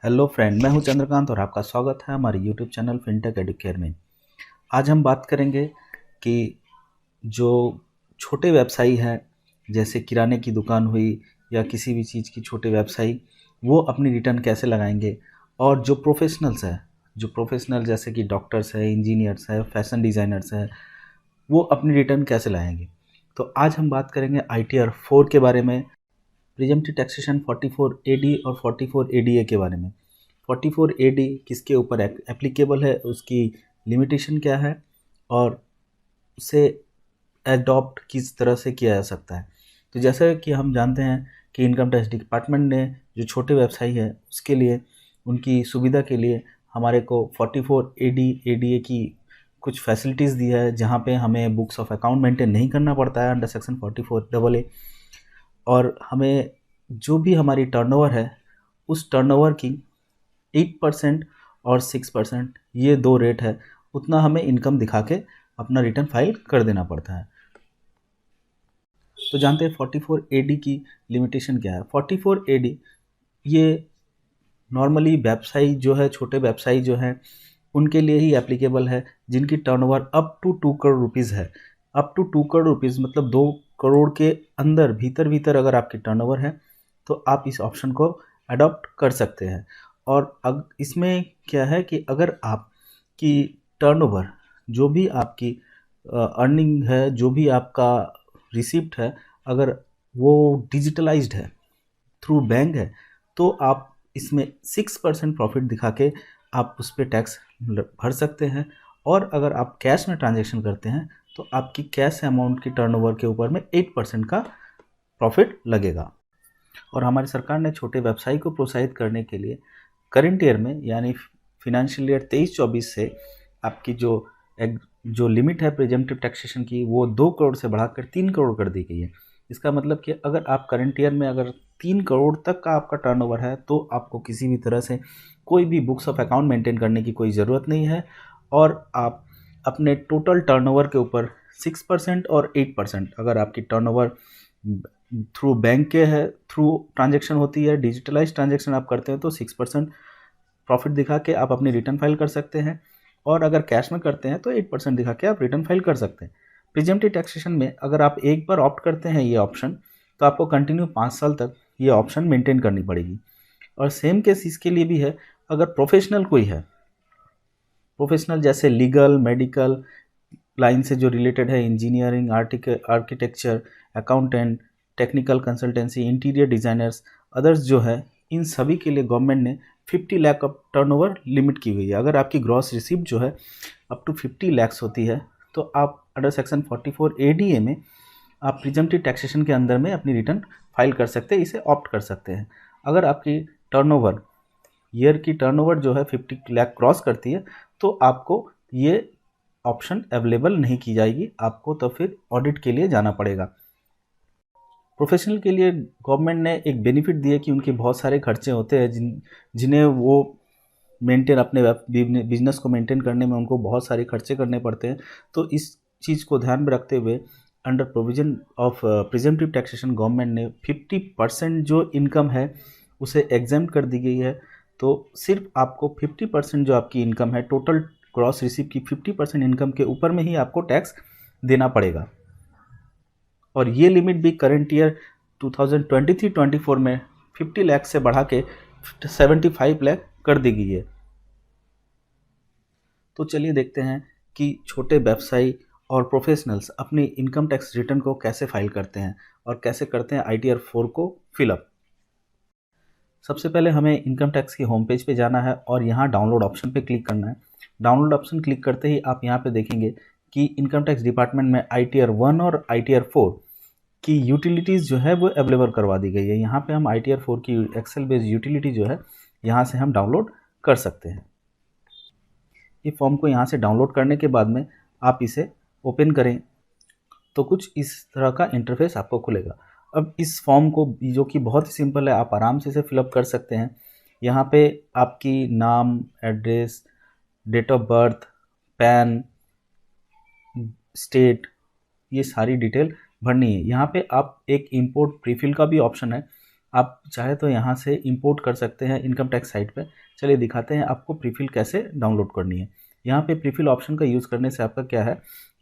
Hello friend, मैं हूं चंद्रकांत और आपका स्वागत है हमारे यूट्यूब चैनल फिनटेक एडुकेयर में। आज हम बात करेंगे कि जो छोटे व्यवसायी हैं, जैसे किराने की दुकान हुई या किसी भी चीज़ की छोटे व्यवसायी, वो अपनी रिटर्न कैसे लगाएंगे। और जो प्रोफेशनल्स हैं, जो प्रोफेशनल जैसे कि डॉक्टर्स हैं, इंजीनियर्स हैं, फैशन डिज़ाइनर्स हैं, वो अपनी रिटर्न कैसे लाएंगे। तो आज हम बात करेंगे ITR 4 के बारे में, प्रिजम्प्टिव टैक्सेशन 44 AD और 44 ADA के बारे में। 44 AD किसके ऊपर एप्लीकेबल है, उसकी लिमिटेशन क्या है और उसे एडॉप्ट किस तरह से किया जा सकता है। तो जैसे कि हम जानते हैं कि इनकम टैक्स डिपार्टमेंट ने जो छोटे व्यवसायी है उसके लिए, उनकी सुविधा के लिए हमारे को 44 AD ADA की कुछ फैसिलिटीज़ दी है, जहाँ पे हमें बुक्स ऑफ अकाउंट मेंटेन नहीं करना पड़ता है अंडर सेक्शन 44 AA। और हमें जो भी हमारी टर्नओवर है, उस टर्नओवर की 8% और 6%, ये दो रेट है, उतना हमें इनकम दिखा के अपना रिटर्न फाइल कर देना पड़ता है। तो जानते हैं 44 AD की लिमिटेशन क्या है। 44 AD ये नॉर्मली व्यवसायी जो है, छोटे व्यवसायी जो हैं, उनके लिए ही एप्लीकेबल है, जिनकी turnover up to 2 crore rupees है। अप टू 2 करोड़ रुपीज़ मतलब 2 करोड़ के अंदर, भीतर भीतर अगर आपकी टर्नओवर है तो आप इस ऑप्शन को अडॉप्ट कर सकते हैं। और इसमें क्या है कि अगर आपकी टर्नओवर, जो भी आपकी अर्निंग है, जो भी आपका रिसिप्ट है, अगर वो डिजिटलाइज्ड है, थ्रू बैंक है, तो आप इसमें 6% प्रॉफिट दिखा के आप उस पर टैक्स भर सकते हैं। और अगर आप कैश में ट्रांजैक्शन करते हैं तो आपकी कैश अमाउंट की टर्नओवर के ऊपर में 8% का प्रॉफिट लगेगा। और हमारी सरकार ने छोटे व्यवसायी को प्रोत्साहित करने के लिए करंट ईयर में, यानी फिनेंशियल ईयर 23-24 से, आपकी जो लिमिट है प्रिजम्प्टिव टैक्सेशन की, वो 2 करोड़ से बढ़ाकर 3 करोड़ कर दी गई है। इसका मतलब कि अगर आप करंट ईयर में अगर 3 करोड़ तक का आपका टर्नओवर है तो आपको किसी भी तरह से कोई भी बुक्स ऑफ अकाउंट मेंटेन करने की कोई ज़रूरत नहीं है। और आप अपने टोटल टर्नओवर के ऊपर 6% और 8%, अगर आपकी टर्नओवर थ्रू बैंक के है, थ्रू ट्रांजैक्शन होती है, डिजिटलाइज ट्रांजैक्शन आप करते हैं, तो 6% प्रॉफिट दिखा के आप अपनी रिटर्न फाइल कर सकते हैं। और अगर कैश में करते हैं तो 8% दिखा के आप रिटर्न फाइल कर सकते हैं। प्रिजम्प्टिव टैक्सेशन में अगर आप एक बार ऑप्ट करते हैं ये ऑप्शन, तो आपको कंटिन्यू 5 साल तक ये ऑप्शन मेंटेन करनी पड़ेगी। और सेम केस इसके लिए भी है, अगर प्रोफेशनल कोई है, प्रोफेशनल जैसे लीगल, मेडिकल लाइन से जो रिलेटेड है, engineering, architecture, accountant, technical consultancy, interior designers, others जो है, इन सभी के लिए गवर्नमेंट ने 50 लाख ऑफ टर्नओवर लिमिट की हुई है। अगर आपकी ग्रॉस रिसिप्ट जो है अप टू 50 लैक्स होती है तो आप अंडर सेक्शन 44 ADA में आप प्रिजम्प्टिव टैक्सेशन के अंदर में अपनी रिटर्न फाइल कर सकते हैं, इसे ऑप्ट कर सकते हैं। अगर आपकी टर्नओवर, ईयर की टर्नओवर जो है 50 लाख क्रॉस करती है तो आपको ये ऑप्शन अवेलेबल नहीं की जाएगी, आपको तो फिर ऑडिट के लिए जाना पड़ेगा। प्रोफेशनल के लिए गवर्नमेंट ने एक बेनिफिट दिया कि उनके बहुत सारे खर्चे होते हैं जिन्हें वो मेंटेन, अपने बिजनेस को मेंटेन करने में उनको बहुत सारे खर्चे करने पड़ते हैं। तो इस चीज़ को ध्यान में रखते हुए under provision of presumptive taxation government ने 50% जो इनकम है उसे एग्जेम्प्ट कर दी गई है। तो सिर्फ आपको 50% जो आपकी इनकम है, टोटल ग्रॉस रिसीप्ट की 50% इनकम के ऊपर में ही आपको टैक्स देना पड़ेगा। और ये लिमिट भी करंट ईयर 2023-24 में 50 लाख से बढ़ा के 75 लाख कर दी गई है। तो चलिए देखते हैं कि छोटे व्यवसायी और प्रोफेशनल्स अपनी इनकम टैक्स रिटर्न को कैसे फाइल करते हैं और कैसे करते हैं ITR 4 को फिलअप। सबसे पहले हमें इनकम टैक्स की होम पेज पे जाना है और यहाँ डाउनलोड ऑप्शन पे क्लिक करना है। डाउनलोड ऑप्शन क्लिक करते ही आप यहाँ पे देखेंगे कि इनकम टैक्स डिपार्टमेंट में ITR 1 और ITR 4 की यूटिलिटीज़ जो है वो अवेलेबल करवा दी गई है। यहाँ पे हम ITR 4 की एक्सेल बेस्ड यूटिलिटी जो है यहाँ से हम डाउनलोड कर सकते हैं। ये फॉर्म को यहाँ से डाउनलोड करने के बाद में आप इसे ओपन करें तो कुछ इस तरह का इंटरफेस आपको खुलेगा। अब इस फॉर्म को, जो कि बहुत ही सिंपल है, आप आराम से इसे फिलअप कर सकते हैं। यहाँ पे आपकी नाम, address, date of birth, PAN, state, ये सारी डिटेल भरनी है। यहाँ पे आप एक इंपोर्ट प्रीफिल का भी ऑप्शन है, आप चाहे तो यहाँ से इंपोर्ट कर सकते हैं इनकम टैक्स साइट पे। चलिए दिखाते हैं आपको प्रीफिल कैसे डाउनलोड करनी है। यहाँ पे प्रीफिल ऑप्शन का यूज़ करने से आपका क्या है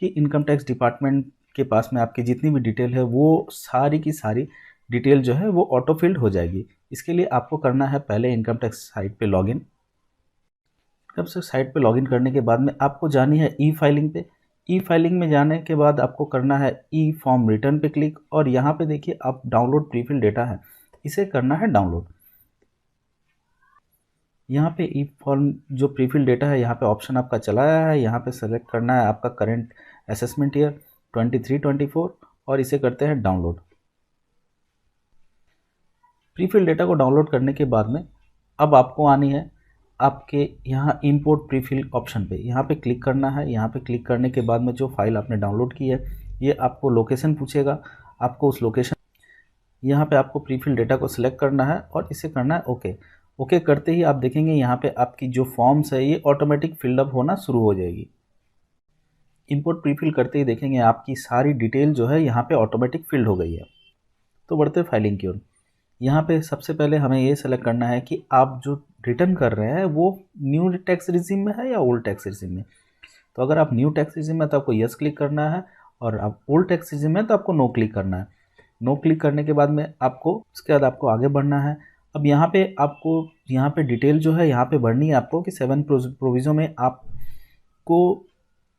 कि इनकम टैक्स डिपार्टमेंट के पास में आपकी जितनी भी डिटेल है वो सारी की सारी डिटेल जो है वो ऑटो फिल्ड हो जाएगी। इसके लिए आपको करना है पहले इनकम टैक्स साइट पे लॉगिन। इनकम टैक्स साइट पे लॉगिन करने के बाद में आपको जानी है ई फाइलिंग पे। ई फाइलिंग में जाने के बाद आपको करना है ई फॉर्म रिटर्न पे क्लिक, और यहाँ पे देखिए आप डाउनलोड प्रीफिल डेटा है, इसे करना है डाउनलोड। यहाँ पे ई फॉर्म जो प्रीफिल डेटा है यहाँ पे ऑप्शन आपका चला आया है, यहाँ पे सेलेक्ट करना है आपका करंट असेसमेंट ईयर 23-24 और इसे करते हैं डाउनलोड। प्रीफिल डेटा को डाउनलोड करने के बाद में अब आपको आनी है आपके यहाँ इंपोर्ट प्रीफिल ऑप्शन पे, यहाँ पे क्लिक करना है। यहाँ पे क्लिक करने के बाद में जो फाइल आपने डाउनलोड की है ये आपको लोकेशन पूछेगा, आपको उस लोकेशन यहाँ पे आपको प्रीफिल डेटा को सिलेक्ट करना है और इसे करना है ओके। ओके करते ही आप देखेंगे यहाँ पे आपकी जो फॉर्म्स है ये ऑटोमेटिक फिलअप होना शुरू हो जाएगी। इंपोर्ट प्रीफिल करते ही देखेंगे आपकी सारी डिटेल जो है यहाँ पे ऑटोमेटिक फिल्ड हो गई है। तो बढ़ते फाइलिंग की ओर। यहाँ पे सबसे पहले हमें ये सेलेक्ट करना है कि आप जो रिटर्न कर रहे हैं वो न्यू टैक्स रिजिम में है या ओल्ड टैक्स रिजिम में। तो अगर आप न्यू टैक्स रिजिम में तो आपको यस क्लिक करना है, और आप ओल्ड टैक्स रिजिम में तो आपको नो क्लिक करना है। नो क्लिक करने के बाद में आपको उसके बाद आपको आगे बढ़ना है। अब यहाँ पे आपको यहाँ पे डिटेल जो है यहाँ पे भरनी है आपको कि 7 प्रोविज़न में आपको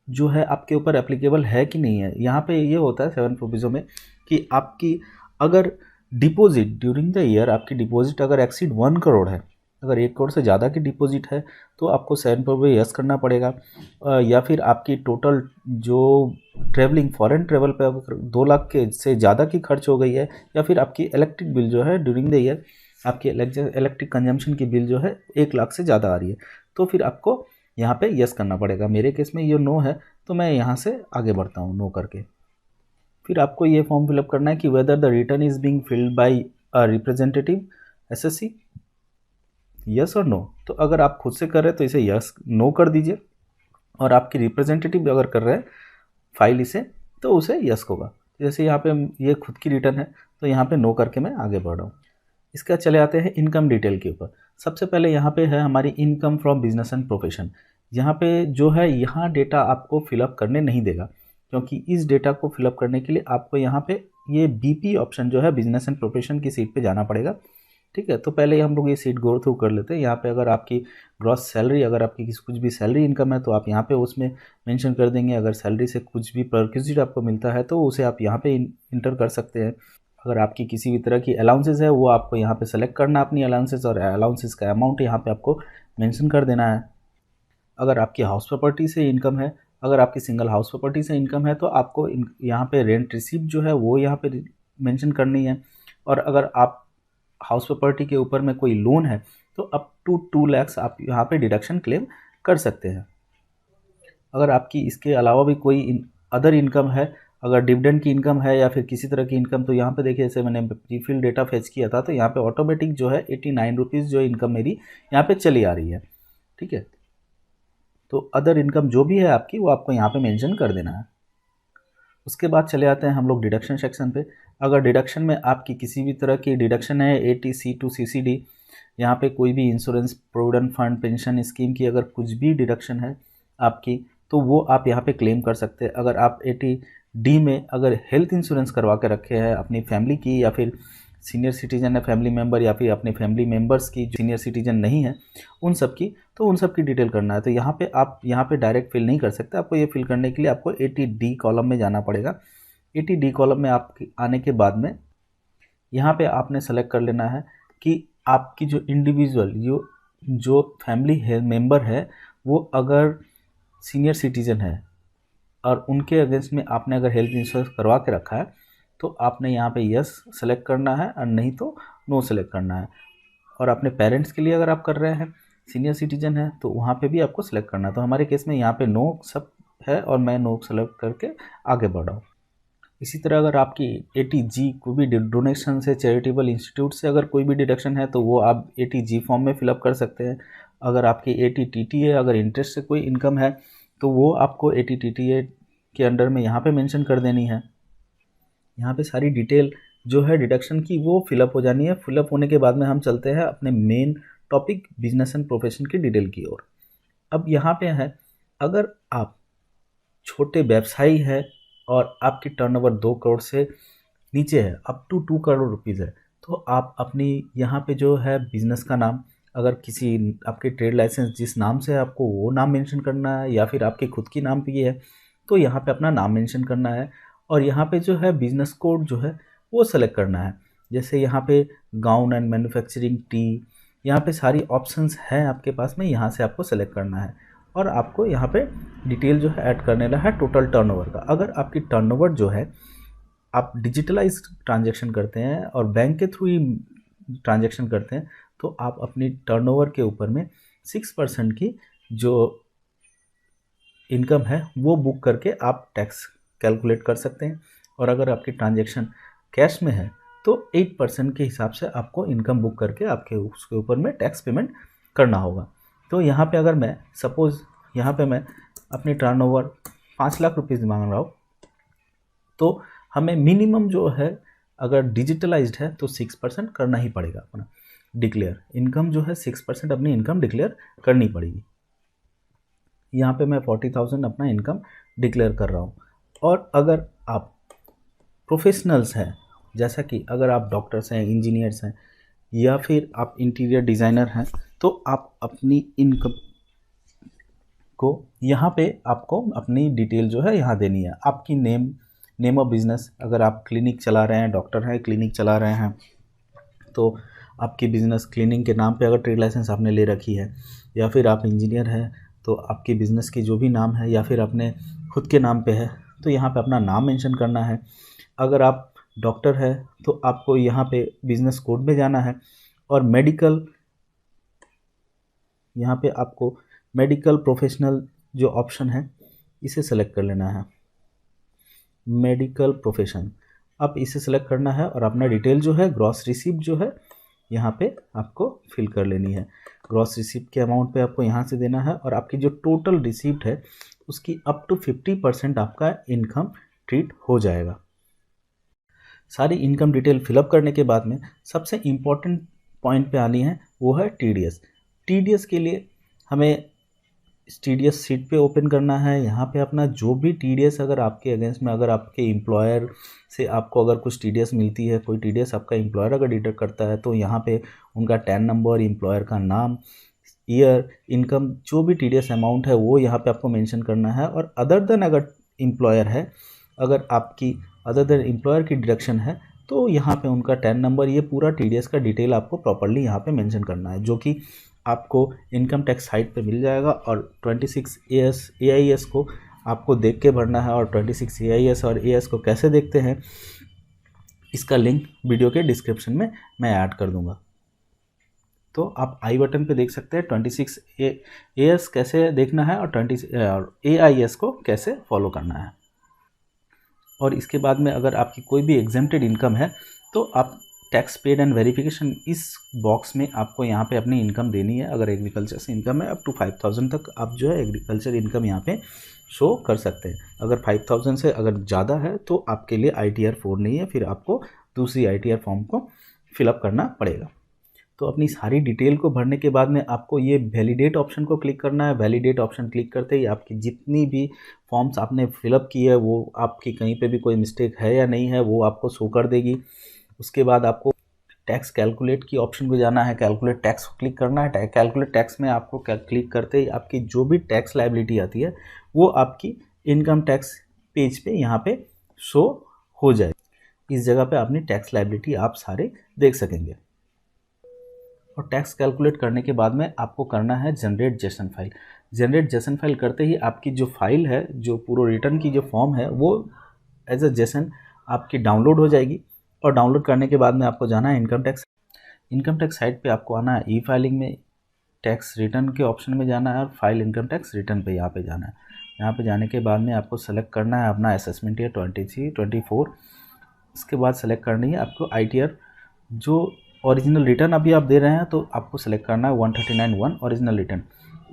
जो है आपके ऊपर एप्लीकेबल है कि नहीं है। यहाँ पे ये होता है 7 प्रोविज़न में कि आपकी अगर डिपॉजिट ड्यूरिंग द ईयर आपकी डिपॉजिट अगर एक्सीड 1 करोड़ है, अगर 1 करोड़ से ज़्यादा की डिपॉजिट है तो आपको 7 पर यस करना पड़ेगा। या फिर आपकी टोटल जो ट्रैवलिंग फॉरेन ट्रैवल पे अगर 2 लाख के से ज़्यादा की खर्च हो गई है, या फिर आपकी इलेक्ट्रिक बिल जो है ड्यूरिंग द ईयर आपकी इलेक्ट्रिक कंजम्पशन की बिल जो है 1 लाख से ज़्यादा आ रही है, तो फिर आपको यहाँ पे यस करना पड़ेगा। मेरे केस में ये नो है तो मैं यहाँ से आगे बढ़ता हूँ नो करके। फिर आपको ये फॉर्म फिलअप करना है कि whether the return is being filled by a representative SSC, yes और नो। तो अगर आप खुद से कर रहे हैं तो इसे यस नो कर दीजिए, और आपकी रिप्रेजेंटेटिव अगर कर रहे हैं फाइल इसे तो उसे यस होगा। जैसे यहाँ पे ये खुद की रिटर्न है तो यहाँ पे नो करके मैं आगे बढ़ रहा हूँ। इसके बाद चले आते हैं इनकम डिटेल के ऊपर। सबसे पहले यहाँ पे है हमारी income from business and profession. यहाँ पे जो है यहाँ डेटा आपको फिलअप करने नहीं देगा, क्योंकि इस डेटा को फिलअप करने के लिए आपको यहाँ पे ये बीपी ऑप्शन जो है बिजनेस एंड प्रोफेशन की सीट पे जाना पड़ेगा। ठीक है, तो पहले हम लोग ये सीट गो थ्रू कर लेते हैं। यहाँ पे अगर आपकी ग्रॉस सैलरी, अगर आपकी कुछ भी सैलरी इनकम है तो आप यहाँ पे उसमें मेंशन कर देंगे। अगर सैलरी से कुछ भी परक्विजिट आपको मिलता है तो उसे आप यहाँ पे इंटर कर सकते हैं। अगर आपकी किसी भी तरह की अलाउंसेस है वो आपको यहाँ पे सेलेक्ट करना अपनी अलाउंसेस, और अलाउंसेस का अमाउंट यहाँ पे आपको मेंशन कर देना है। अगर आपकी हाउस प्रॉपर्टी से इनकम है, अगर आपकी सिंगल हाउस प्रॉपर्टी से इनकम है तो आपको यहाँ पे रेंट रिसीप्ट जो है वो यहाँ पे मेंशन करनी है। और अगर आप हाउस प्रॉपर्टी के ऊपर में कोई लोन है तो अप टू 2 लाख आप यहाँ पे डिडक्शन क्लेम कर सकते हैं। अगर आपकी इसके अलावा भी कोई अदर इनकम है, अगर डिविडेंड की इनकम है या फिर किसी तरह की इनकम, तो यहाँ पे देखिए जैसे मैंने प्रीफिल डेटा फेच किया था तो यहाँ पे ऑटोमेटिक जो है 89 रुपीज़ जो इनकम मेरी यहाँ पे चली आ रही है। ठीक है, तो अदर इनकम जो भी है आपकी वो आपको यहाँ पे मेंशन कर देना है। उसके बाद चले आते हैं हम लोग डिडक्शन सेक्शन पे। अगर डिडक्शन में आपकी किसी भी तरह की डिडक्शन है ATC टू CCD, यहाँ पे कोई भी insurance, provident fund, pension scheme की अगर कुछ भी डिडक्शन है आपकी तो वो आप यहाँ पे क्लेम कर सकते हैं। अगर आप ATD में अगर हेल्थ इंश्योरेंस करवा के रखे हैं अपनी फैमिली की, या फिर सीनियर सिटीजन है फैमिली मेम्बर, या फिर अपने फैमिली मेम्बर्स की जो सीनियर सिटीजन नहीं है उन सब की, तो उन सब की डिटेल करना है। तो यहाँ पे आप यहाँ पे डायरेक्ट फिल नहीं कर सकते, आपको ये फिल करने के लिए आपको ATD कॉलम में जाना पड़ेगा। ATD कॉलम में आप आने के बाद में यहाँ पे आपने सेलेक्ट कर लेना है कि आपकी जो इंडिविजुअल जो फैमिली मेम्बर है वो अगर सीनियर सिटीजन है और उनके अगेंस्ट में आपने अगर हेल्थ इंश्योरेंस करवा के रखा है तो आपने यहाँ पे यस सेलेक्ट करना है, और नहीं तो नो सेलेक्ट करना है। और अपने पेरेंट्स के लिए अगर आप कर रहे हैं, सीनियर सिटीजन है, तो वहाँ पे भी आपको सेलेक्ट करना है। तो हमारे केस में यहाँ पे नो सब है और मैं नो सेलेक्ट करके आगे बढ़ रहा हूँ। इसी तरह अगर आपकी ATG कोई भी डोनेशन से, चैरिटेबल इंस्टीट्यूट से अगर कोई भी डिडक्शन है तो वो आप ATG फॉर्म में फिलअप कर सकते हैं। अगर आपकी ATTT है, अगर इंटरेस्ट से कोई इनकम है तो वो आपको ATTTA के अंडर में यहाँ पे मेंशन कर देनी है। यहाँ पे सारी डिटेल जो है डिडक्शन की वो फिलअप हो जानी है। फिलअप होने के बाद में हम चलते हैं अपने main topic business and profession की डिटेल की ओर। अब यहाँ पे है, अगर आप छोटे व्यवसायी है और आपकी टर्नओवर 2 करोड़ से नीचे है, अप टू 2 करोड़ रुपीज़ है, तो आप अपनी यहाँ पे जो है बिजनेस का नाम, अगर किसी आपके ट्रेड लाइसेंस जिस नाम से है आपको वो नाम मेंशन करना है, या फिर आपके खुद की नाम पे ये है तो यहाँ पे अपना नाम मेंशन करना है। और यहाँ पे जो है बिजनेस कोड जो है वो सेलेक्ट करना है। जैसे यहाँ पे गाउन एंड मैन्युफैक्चरिंग टी, यहाँ पे सारी ऑप्शंस हैं आपके पास में, यहाँ से आपको सेलेक्ट करना है। और आपको यहाँ पे डिटेल जो है ऐड करने वाला है टोटल टर्नओवर का। अगर आपकी टर्नओवर जो है आप डिजिटलाइज ट्रांजैक्शन करते हैं और बैंक के थ्रू ही ट्रांजैक्शन करते हैं, तो आप अपनी टर्नओवर के ऊपर में 6% की जो इनकम है वो बुक करके आप टैक्स कैलकुलेट कर सकते हैं। और अगर आपकी ट्रांजैक्शन कैश में है तो 8% के हिसाब से आपको इनकम बुक करके आपके उसके ऊपर में टैक्स पेमेंट करना होगा। तो यहाँ पे अगर मैं सपोज़ यहाँ पे मैं अपनी टर्नओवर 5 लाख रुपीज़ मांग रहा हूँ, तो हमें मिनिमम जो है अगर डिजिटलाइज्ड है तो 6% करना ही पड़ेगा अपना डिक्लेयर। इनकम जो है 6% अपनी इनकम डिक्लेयर करनी पड़ेगी। यहाँ पे मैं 40,000 अपना इनकम डिक्लेयर कर रहा हूँ। और अगर आप प्रोफेशनल्स हैं, जैसा कि अगर आप डॉक्टर्स हैं, इंजीनियर्स हैं, या फिर आप इंटीरियर डिज़ाइनर हैं, तो आप अपनी इनकम को यहाँ पे आपको अपनी डिटेल जो है यहाँ देनी है। आपकी नेम ऑफ बिज़नेस, अगर आप क्लिनिक चला रहे हैं, डॉक्टर हैं, क्लिनिक चला रहे हैं, तो आपकी बिज़नेस क्लिनिक के नाम पे अगर ट्रेड लाइसेंस आपने ले रखी है, या फिर आप इंजीनियर हैं तो आपकी बिज़नेस की जो भी नाम है, या फिर अपने खुद के नाम पे है तो यहाँ पे अपना नाम मेंशन करना है। अगर आप डॉक्टर है तो आपको यहाँ पे बिज़नेस कोड में जाना है। और मेडिकल, यहाँ पे आपको मेडिकल प्रोफेशनल जो ऑप्शन है इसे सेलेक्ट कर लेना है, मेडिकल प्रोफेशन। अब इसे सेलेक्ट करना है और अपना डिटेल जो है ग्रॉस रिसीप्ट जो है यहाँ पे आपको फिल कर लेनी है। ग्रॉस रिसीप्ट के अमाउंट पे आपको यहाँ से देना है, और आपकी जो टोटल रिसीप्ट है उसकी अप टू 50% आपका इनकम ट्रीट हो जाएगा। सारी इनकम डिटेल फिलअप करने के बाद में सबसे इम्पॉर्टेंट पॉइंट पे आनी है, वो है टीडीएस। टीडीएस के लिए हमें टीडीएस सीट पे ओपन करना है। यहाँ पे अपना जो भी टीडीएस अगर आपके अगेंस्ट में, अगर आपके एम्प्लॉयर से आपको अगर कुछ टीडीएस मिलती है, कोई टीडीएस आपका एम्प्लॉयर अगर डिडक्ट करता है, तो यहाँ पे उनका टैन नंबर, एम्प्लॉयर का नाम, ईयर, इनकम, जो भी टीडीएस अमाउंट है वो यहाँ पे आपको मेंशन करना है। और अदर देन अगर एम्प्लॉयर है, अगर आपकी अदर देन एम्प्लॉयर की डिडक्शन है, तो यहाँ पे उनका टैन नंबर, ये पूरा टीडीएस का डिटेल आपको प्रॉपर्ली यहाँ पे मेंशन करना है, जो कि आपको इनकम टैक्स साइट पे मिल जाएगा। और 26 AIS को आपको देख के भरना है। और 26 AIS और AS को कैसे देखते हैं इसका लिंक वीडियो के डिस्क्रिप्शन में मैं ऐड कर दूंगा, तो आप आई बटन पे देख सकते हैं 26 AS कैसे देखना है और 20 AIS को कैसे फॉलो करना है। और इसके बाद में अगर आपकी कोई भी एग्जेम्प्टेड इनकम है तो आप टैक्स पेड एंड वेरिफिकेशन, इस बॉक्स में आपको यहाँ पे अपनी इनकम देनी है। अगर एग्रीकल्चर से इनकम है अप टू 5,000 तक आप जो है एग्रीकल्चर इनकम यहाँ पे शो कर सकते हैं। अगर 5,000 से अगर ज़्यादा है तो आपके लिए ITR 4 नहीं है, फिर आपको दूसरी ITR फॉर्म को फिलअप करना पड़ेगा। तो अपनी सारी डिटेल को भरने के बाद में आपको ये वैलिडेट ऑप्शन को क्लिक करना है। वैलिडेट ऑप्शन क्लिक करते ही आपकी जितनी भी फॉर्म्स आपने फिलअप की है वो आपकी कहीं पे भी कोई मिस्टेक है या नहीं है वो आपको शो कर देगी। उसके बाद आपको टैक्स कैलकुलेट की ऑप्शन पे जाना है, कैलकुलेट टैक्स को क्लिक करना है। कैलकुलेट टैक्स में आपको क्लिक करते ही आपकी जो भी टैक्स लायबिलिटी आती है वो आपकी इनकम टैक्स पेज पे यहाँ पे शो हो जाए। इस जगह पे अपनी टैक्स लायबिलिटी आप सारे देख सकेंगे। और टैक्स कैलकुलेट करने के बाद में आपको करना है generate JSON file. Generate JSON file करते ही आपकी जो फाइल है, जो पूरा रिटर्न की जो फॉर्म है वो एज अ जेसन आपकी डाउनलोड हो जाएगी। और डाउनलोड करने के बाद में आपको जाना है इनकम टैक्स साइट पे आपको आना है। ई फाइलिंग में टैक्स रिटर्न के ऑप्शन में जाना है और फाइल इनकम टैक्स रिटर्न पे यहाँ पे जाना है। यहाँ पे जाने के बाद में आपको सेलेक्ट करना है अपना असेसमेंट ईयर 23, 24। इसके बाद सेलेक्ट करनी है आपको ITR, जो ओरिजिनल रिटर्न अभी आप दे रहे हैं तो आपको सेलेक्ट करना है 139(1) ओरिजिनल रिटर्न।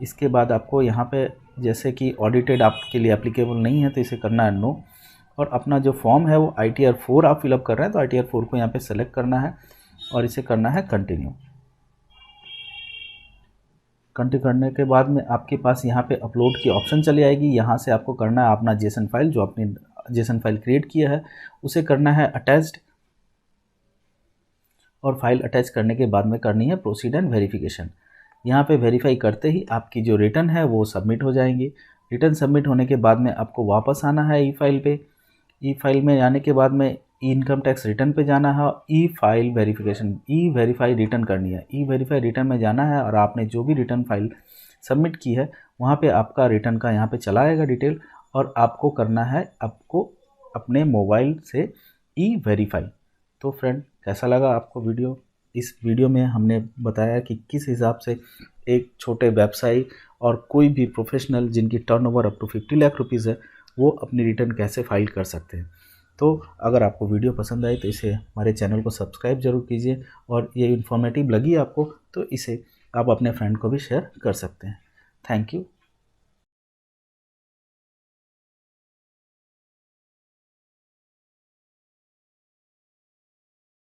इसके बाद आपको यहाँ पे जैसे कि ऑडिटेड आपके लिए एप्लीकेबल नहीं है तो इसे करना है नो। और अपना जो फॉर्म है वो ITR 4 आप फिलअप कर रहे हैं तो ITR 4 को यहाँ पे सेलेक्ट करना है और इसे करना है कंटिन्यू। कंटिन्यू करने के बाद में आपके पास यहाँ पे अपलोड की ऑप्शन चली आएगी। यहाँ से आपको करना है अपना जेसन फाइल, जो आपने जेसन फाइल क्रिएट किया है उसे करना है अटैच्ड, और फाइल अटैच करने के बाद में करनी है प्रोसीड एंड वेरिफिकेशन। यहाँ पे वेरीफाई करते ही आपकी जो रिटर्न है वो सबमिट हो जाएंगी। रिटर्न सबमिट होने के बाद में आपको वापस आना है ई फाइल पे। ई फाइल में आने के बाद में इनकम टैक्स रिटर्न पे जाना है, ई फाइल वेरिफिकेशन, ई वेरीफाई रिटर्न करनी है। ई वेरीफाई रिटर्न में जाना है और आपने जो भी रिटर्न फाइल सबमिट की है वहाँ पे आपका रिटर्न का यहाँ पे चला आएगा डिटेल, और आपको करना है आपको अपने मोबाइल से ई वेरीफाई। तो फ्रेंड, कैसा लगा आपको वीडियो? इस वीडियो में हमने बताया कि किस हिसाब से एक छोटे व्यवसायी और कोई भी प्रोफेशनल जिनकी turnover up to 50 lakh rupees है वो अपनी रिटर्न कैसे फाइल कर सकते हैं। तो अगर आपको वीडियो पसंद आए तो इसे हमारे चैनल को सब्सक्राइब जरूर कीजिए, और ये इन्फॉर्मेटिव लगी आपको तो इसे आप अपने फ्रेंड को भी शेयर कर सकते हैं। Thank you.